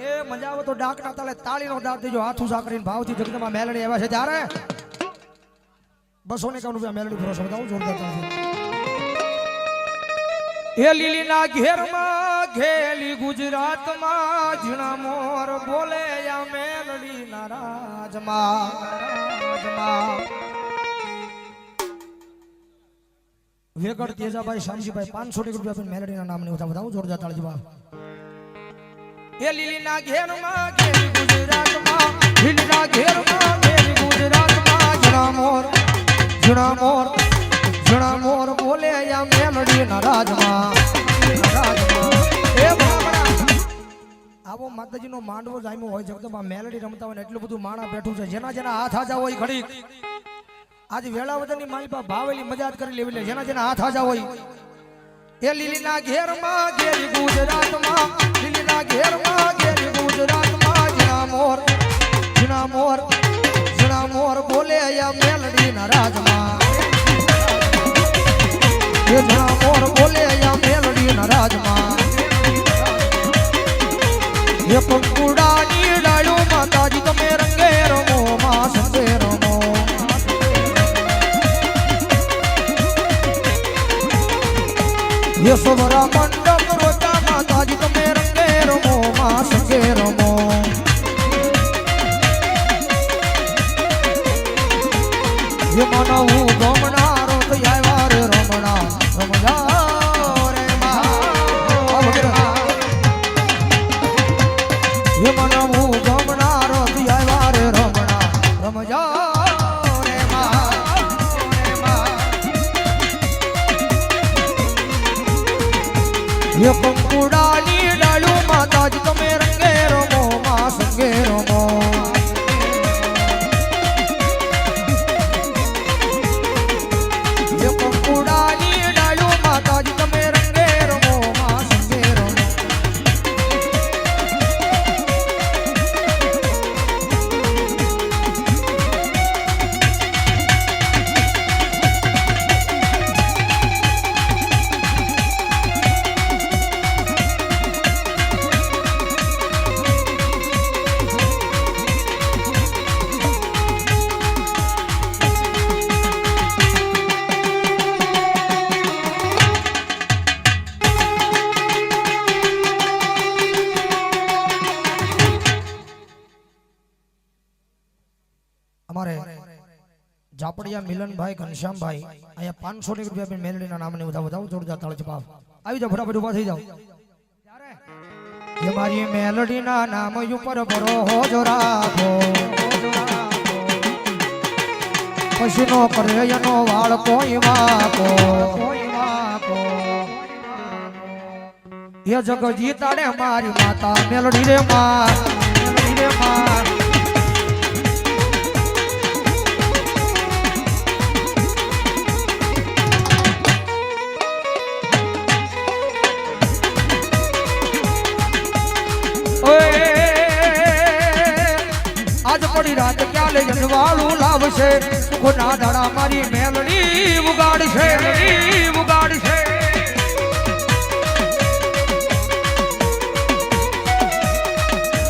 એ મજા આવે તો ડાકના તાળે તાળીનો દાંત દેજો હાથ ઉસા કરીને ભાવથી જગદમાં મેલડી આવ્યા છે ત્યારે 251 રૂપિયા મેલડી ભરોસો બતાવું જોરદાર તાળી એ લીલીના ઘેરમાં ઘેલી ગુજરાતમાં ઝીણા મોર બોલે યા મેલડી ના રાજમાં વેગડ તેજાભાઈ શામજીભાઈ 500 રૂપિયા મેલડીના નામની બતાવું જોરદાર તાળી જવાબ એ લીલીના ઘેરમાં ઘેલી ગુજરાતમાં લીલીના ઘેરમાં ઘેલી ગુજરાતમાં ઝીણા મોર બોલે યા મેલડી ના રાજમાં એ બરાબર આવો માતાજીનો માંડવો જામ્યો હોય જગદંબા મેલડી રમતા હોય એટલું બધું માણા બેઠું છે જેના જેના હાથ આજા હોય ઘડી આજ વેળાવદરની માલિપા ભાવેલી મજાત કરી લેવી લે જેના જેના હાથ આજા હોય એ લીલીના ઘેરમાં ઘેરી ગુજરાતમાં લીલીના ઘેરમાં ઘેરી ગુજરાતમાં ઝીણા મોર બોલે યા મેલડી ના રાજમાં એ ઝીણા મોર બોલે યા મેલડી ના રાજમાં એ પંકુડાની ડાળું માતાજી તમે રંગે રમો માં સંગે રમો એ સોવરા મંડપ રોતા માતાજી તમે રંગે રમો માં સંગે રમો એ મનવું ગમનારો તો આવ્યા રે રમણા રમજા રે મા એ મનવું ગમનારો તો આવ્યા રે રમણા રમજા રે મા એ પંકુડાની ડાળું માતાજી તમે રંગે રમો માં સંગે રમો જાપડિયા મિલનભાઈ ઘનશ્યામભાઈ અહીંયા 500 રૂપિયા મેલડીના નામની વધાવો જોરદાર તાળી જવાબ આવી જાવ ફટાફટ ઉભા થઈ જાવ એ મારી મેલડીના નામ ઉપર ભરોસો રાખો પશુનો કરે એનો વાળ કોઈ વાકો એ જગ જીતાડે મારી માતા મેલડી રે માં આજ પડી રાત ક્યારે જનવાળું લાવશે સુખના દાડા મારી મેલડી ઉગાડશે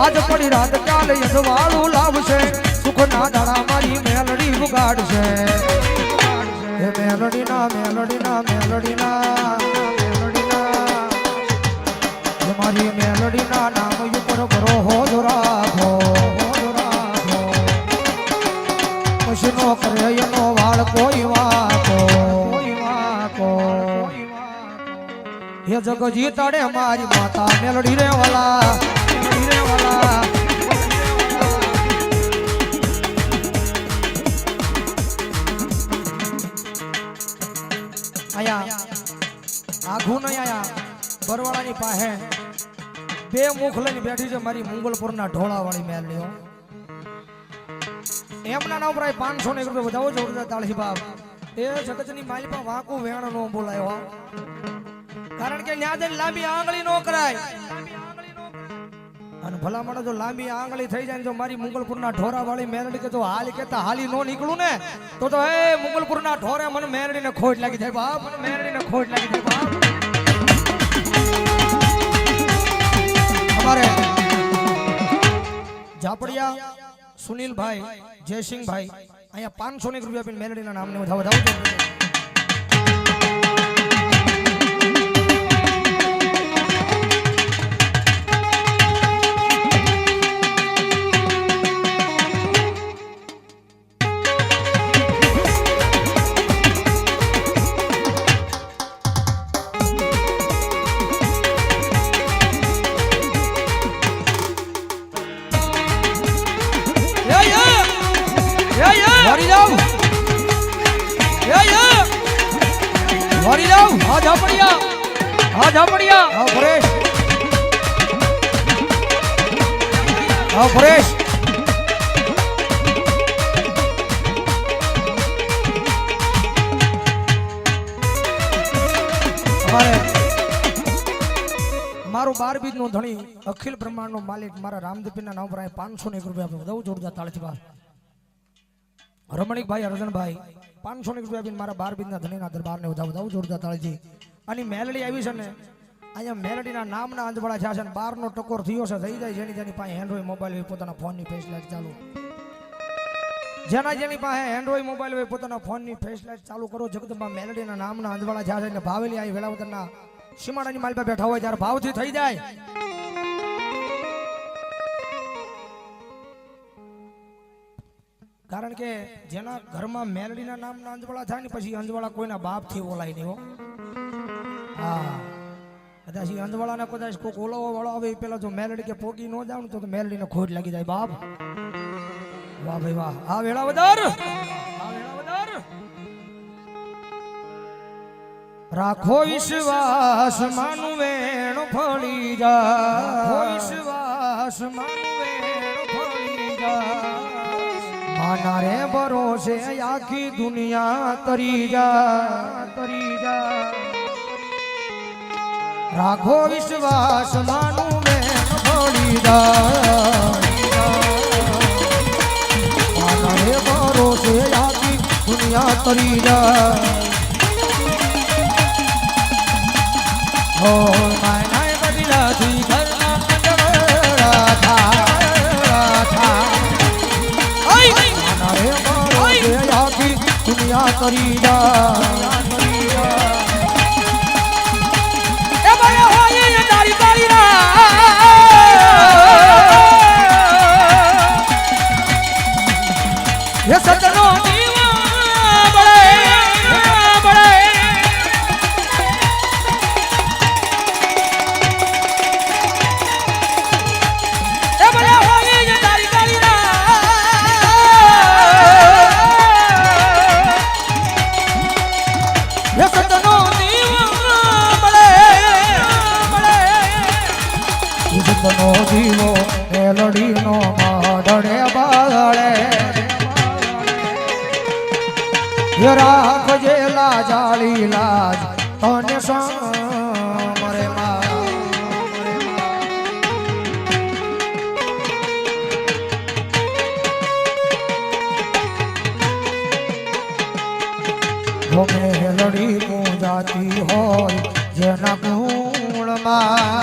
આજ પડી રાત ક્યારે જનવાળું લાવશે સુખના દાડા મારી મેલડી ઉગાડશે હે મેલડીના મારી મેલડીના નામ ઉપર ભરોસો રાખો પશુનો કરે એનો વાળ કોઈ વાકો હે જગ જીતાડે મારી માતા મેલડી રે વાલા આયા આઘું નહીં આયા બરવાળાની પાસે બે મુખ લઈને બેઠી છે મારી મંગલપુરના ઢોળા વાળી મેલડીઓ એમના નામ પર 500 રૂપિયા વધાવો જોરદાર તાળી બાપ એ જગતની માલિપા વાકુ વેણ નો બોલાયો કારણ કે ન્યા જઈને લાંબી આંગળી નો કરાય અને ભલામણ જો લાંબી આંગળી થઈ જાય તો મારી મંગલપુરના ઢોરા વાળી મેલડી કે તો હાલી કેતા હાલી નો નીકળું ને તો એ મંગલપુરના ઢોરે મને મેલડીને ખોટ લાગી જાય બાપ અમારે ઝાપડિયા સુનિલભાઈ જયસિંહભાઈ અહીંયા 500 રૂપિયા આપીને મેલડીના નામને વધાવો. મારો 12 બીજ નો ધણી અખિલ બ્રહ્માંડ નો માલિક મારા રામદીપના નામ પર 501 રૂપિયા આપે વધાવું જોરદાર તાળીથી બાર. રમણીકભાઈ અર્જનભાઈ 500 રૂપિયા આપીને મારા 12 બીજના ધણીના દરબારને વધાવું જોરદાર તાળીથી. અને મેલડી આવી છે ને અહીંયા મેલડીના નામના અંજવાળા થયા છે ને 12 નો ટકોર થયો છે થઈ જાય જેની પાસે એન્ડ્રોઈડ મોબાઈલ હોય પોતાના ફોનની ફેસ લાઈટ ચાલુ જેની પાસે એન્ડ્રોઈડ મોબાઈલ હોય પોતાના ફોનની ફેસ લાઈટ ચાલુ કરો. જગદંબા મેલડીના નામના અંજવાળા થયા છે ને ભાવેલી આવી વેળાવદરના સીમાડાની માલ પર બેઠા હોય ત્યારે ભાવથી થઈ જાય. કારણ કે જેના ઘરમાં મેલડીના નામના અંજવાળા થાય ને પછી અંજવાળા કોઈના બાપથી ઓલાય નહીં હો. હા કદાચ અંજવાળાને કદાચ કોઈ ઓલાવો વાળો આવે પેલા જો મેલડી કે પોગી ન જાવ ને તો મેલડીને ખોટ લાગી જાય બાપ. વાહ ભાઈ વાહ. આ વેળાવદર રાખો વિશ્વાસ માનું વેણ ફળી જા. વિશ્વાસ માનું વેણ ફળી જા. માના રે ભરોસે આખી દુનિયા તરી જા. રાખો વિશ્વાસ માનું વેણ ફળી જા. માના રે ભરોસે આખી દુનિયા તરી જા. માયનાય બદલાથી ઘરના મંડળા થા. માના રે ભરોસે આખી દુનિયા તરી જા. જીવો મેલડી નો માડે બાળે રાખજે લાજાળી લાજ તને સામરે મેલડી પૂજાતી હોય જેના ગુણમાં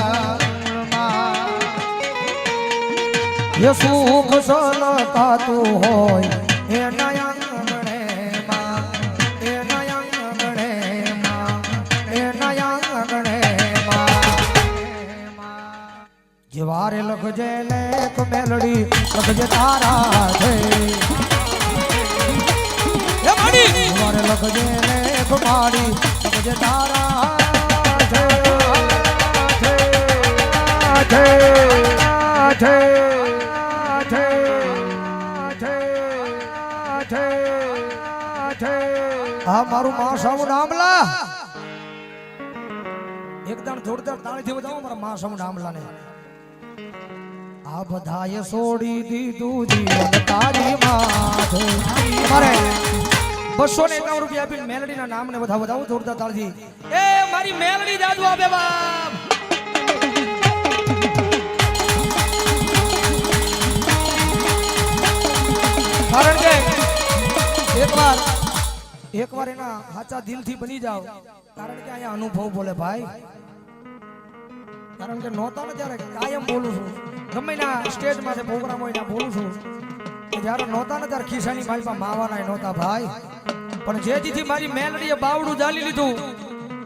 ये सुख सलकाતું હોય એ નયંગણે માં એ નયંગણે માં જીવારે લખજે લેખ મેલડી લખજે તારા છે. જીવારે લખજે લેખ માડી લખજે તારા છે. આ મારું માં સામું આમલા એકદમ જોરદાર તાળીથી બતાવો મારા માં સામું આમલાને. આ બધાએ છોડી દીધું જીવન તારી માથે. મારે 251 રૂપિયા આપીને મેલડીના નામને વધાવો જોરદાર તાળીથી. એ મારી મેલડી જાદુ આપે બાપ. કારણ કે એકવાર એના સાચા દિલથી બની જાવ. કારણ કે અહીંયા અનુભવ બોલે ભાઈ. કારણ કે નહોતા ને ત્યારે કાયમ બોલું છું ગમે ના સ્ટેજમાં પ્રોગ્રામ હોય ત્યાં બોલું છું કે જ્યારે નહોતા ને ત્યારે ખિસ્સાની માલમાં માવાના નહોતા ભાઈ, પણ જે દીથી મારી મેલડીએ બાવડું જાલી લીધું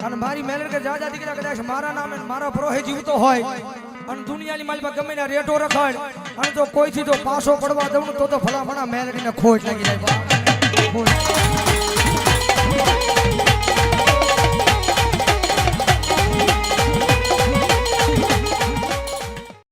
અને મારી મેલડી કે જાજા દીકરા કદાચ મારા નામે મારા પ્રોહે જીવતો હોય અને દુનિયાની માલમાં ગમે ના રેટો રખાડ અને જો કોઈથી તો પાછો પડવા દઉં તો ભલા ભણા મેલડીને ખોટ લાગી જાય.